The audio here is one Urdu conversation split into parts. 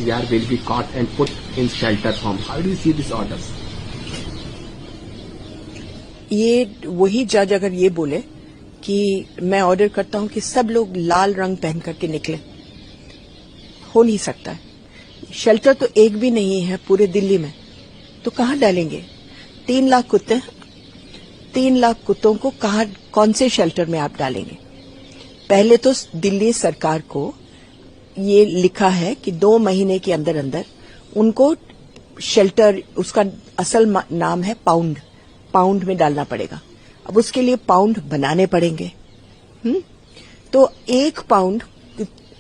CR will be caught and put in shelter home. How do you see these orders? یہ وہی جج اگر یہ بولے کہ میں آرڈر کرتا ہوں کہ سب لوگ لال رنگ پہن کر کے نکلیں، ہو نہیں سکتا ہے. شیلٹر تو ایک بھی نہیں ہے پورے دلی میں، تو کہاں ڈالیں گے؟ 3 لاکھ کتے، 3 لاکھ کتوں کو کہاں، کون سے شیلٹر میں آپ ڈالیں گے؟ پہلے تو دلی سرکار کو یہ لکھا ہے کہ 2 مہینے کے اندر اندر ان کو شیلٹر، اس کا اصل نام ہے پاؤنڈ میں ڈالنا پڑے گا. اب اس کے لیے پاؤنڈ بنانے پڑیں گے. تو 1 پاؤنڈ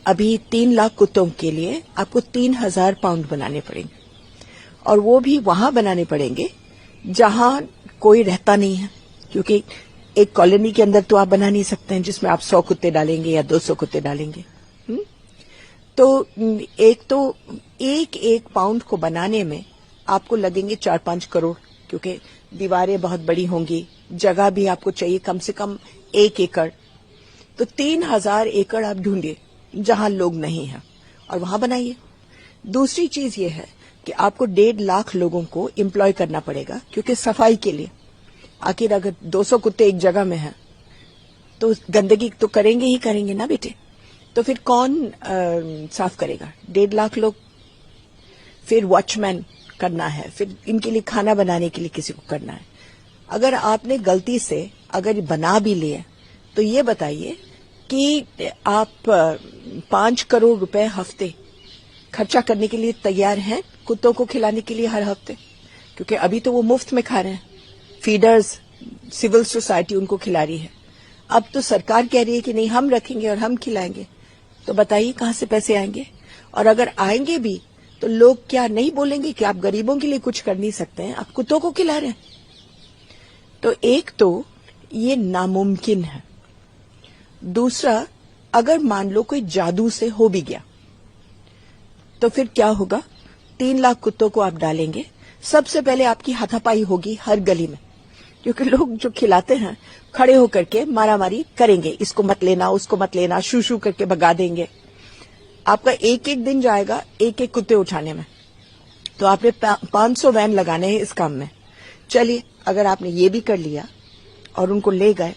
ابھی 3 لاکھ کتوں کے لیے آپ کو 3000 پاؤنڈ بنانے پڑیں گے، اور وہ بھی وہاں بنانے پڑیں گے جہاں کوئی رہتا نہیں ہے، کیونکہ ایک کالونی کے اندر تو آپ بنا نہیں سکتے ہیں جس میں آپ 100 کتے ڈالیں گے یا 200 کتے ڈالیں گے. تو ایک پاؤنڈ کو بنانے میں آپ کو لگیں گے 4-5 کروڑ، کیونکہ دیواریں بہت بڑی ہوں گی، جگہ بھی آپ کو چاہیے کم سے کم 1 ایکڑ. تو 3000 ایکڑ آپ ڈھونڈیے جہاں لوگ نہیں ہیں اور وہاں بنائیے. دوسری چیز یہ ہے کہ آپ کو 1.5 لاکھ لوگوں کو امپلوائے کرنا پڑے گا، کیونکہ صفائی کے لیے. آخر اگر 200 کتے ایک جگہ میں ہیں تو گندگی تو کریں گے نا بیٹے، تو پھر کون صاف کرے گا؟ 1.5 لاکھ لوگ. پھر واچ مین کرنا ہے، پھر ان کے لیے کھانا بنانے کے لیے کسی کو کرنا ہے. اگر آپ نے غلطی سے اگر بنا بھی لیے تو یہ بتائیے کہ آپ 5 کروڑ روپے ہفتے خرچہ کرنے کے لیے تیار ہیں کتوں کو کھلانے کے لیے ہر ہفتے؟ کیونکہ ابھی تو وہ مفت میں کھا رہے ہیں، فیڈرز، سول سوسائٹی ان کو کھلا رہی ہے. اب تو سرکار کہہ رہی ہے کہ نہیں ہم رکھیں گے اور ہم کھلائیں گے. تو بتائیے کہاں سے پیسے آئیں گے؟ اور اگر آئیں گے بھی تو لوگ کیا نہیں بولیں گے کہ آپ غریبوں کے لیے کچھ کر نہیں سکتے ہیں، آپ کتوں کو کھلا رہے ہیں؟ تو ایک تو یہ ناممکن ہے. دوسرا، اگر مان لو کوئی جادو سے ہو بھی گیا تو پھر کیا ہوگا؟ 3 لاکھ کتوں کو آپ ڈالیں گے، سب سے پہلے آپ کی ہاتھا پائی ہوگی ہر گلی میں، کیونکہ لوگ جو کھلاتے ہیں کھڑے ہو کر کے مارا ماری کریں گے، اس کو مت لینا اس کو مت لینا، شو شو کر کے بھگا دیں گے. آپ کا ایک دن جائے گا ایک کتے اٹھانے میں. تو آپ نے 500 وین لگانے ہیں اس کام میں. چلیے اگر آپ نے یہ بھی کر لیا اور ان کو لے گئے،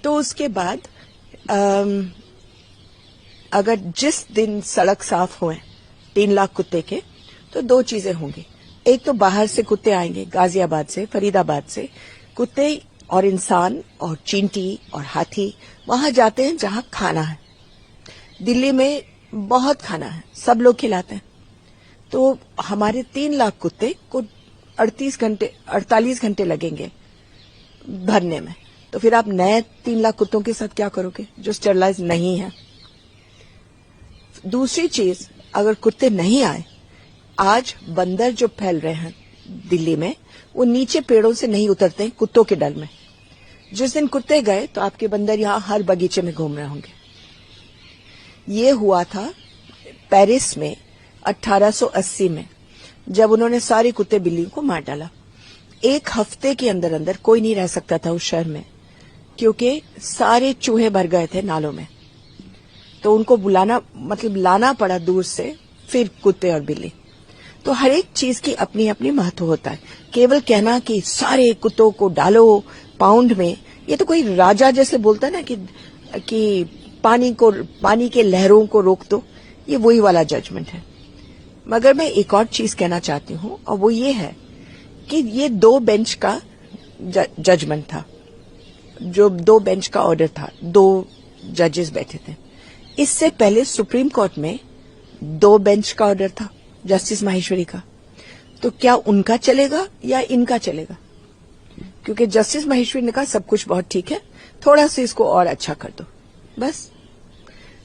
تو اس کے بعد اگر جس دن سڑک صاف ہوئے 3 لاکھ کتے کے، تو 2 چیزیں ہوں گی. ایک تو باہر سے کتے آئیں گے، غازی آباد سے، فرید آباد سے. کتے اور انسان اور چینٹی اور ہاتھی وہاں جاتے ہیں جہاں کھانا ہے. دلی میں بہت کھانا ہے، سب لوگ کھلاتے ہیں. تو ہمارے 3 لاکھ کتے کو 48 گھنٹے لگیں گے بھرنے میں. تو پھر آپ نئے 3 لاکھ کتوں کے ساتھ کیا کرو گے جو اسٹرلائز نہیں ہیں؟ دوسری چیز، اگر کتے نہیں آئے، آج بندر جو پھیل رہے ہیں دلی میں، وہ نیچے پیڑوں سے نہیں اترتے کتوں کے ڈر میں. جس دن کتے گئے تو آپ کے بندر یہاں ہر باغیچے میں گھوم رہے ہوں گے. یہ ہوا تھا پیرس میں 1880 میں، جب انہوں نے سارے کتے بلیوں کو مار ڈالا. 1 ہفتے کے اندر اندر کوئی نہیں رہ سکتا تھا اس شہر میں، کیونکہ سارے چوہے بھر گئے تھے نالوں میں. تو ان کو لانا پڑا دور سے، پھر کتے اور بلی. تو ہر ایک چیز کی اپنی اپنی مہتو ہوتا ہے. کیول کہنا کہ سارے کتوں کو ڈالو پاؤنڈ میں، یہ تو کوئی راجا جیسے بولتا ہے نا کہ پانی کے لہروں کو روک دو، یہ وہی والا ججمنٹ ہے. مگر میں ایک اور چیز کہنا چاہتی ہوں، اور وہ یہ ہے کہ یہ 2 بینچ کا ججمنٹ تھا، جو 2 بینچ کا آرڈر تھا، 2 ججز بیٹھے تھے. اس سے پہلے سپریم کورٹ میں 2 بینچ کا آرڈر تھا جسٹس ماہیشوری کا. تو کیا ان کا چلے گا یا ان کا چلے گا؟ کیونکہ جسٹس ماہیشوری نے کہا سب کچھ بہت ٹھیک ہے، تھوڑا سا اس کو اور اچھا کر دو بس.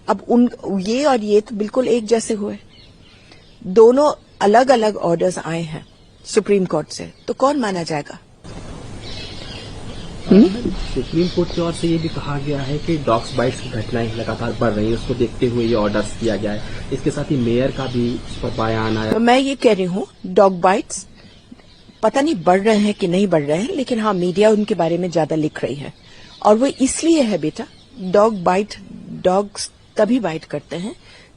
اب یہ اور یہ تو بالکل ایک جیسے ہوئے. دونوں الگ الگ آرڈرز آئے ہیں سپریم کورٹ سے، تو کون مانا جائے گا؟ سپریم کورٹ کی اور سے یہ بھی کہا گیا ہے کہ ڈاگس بائٹس کی گھٹنائیں لگاتار بڑھ رہی ہیں، اس کو دیکھتے ہوئے یہ آرڈر کیا گیا ہے. اس کے ساتھ ہی میئر کا بھی اس پر بیان آیا. تو میں یہ کہہ رہی ہوں ڈاگ بائٹس پتہ نہیں بڑھ رہے ہیں کہ نہیں بڑھ رہے ہیں، لیکن ہاں میڈیا ان کے بارے میں زیادہ لکھ رہی ہے. اور وہ اس لیے ہے بیٹا، ڈاگس تبھی بائٹ کرتے ہیں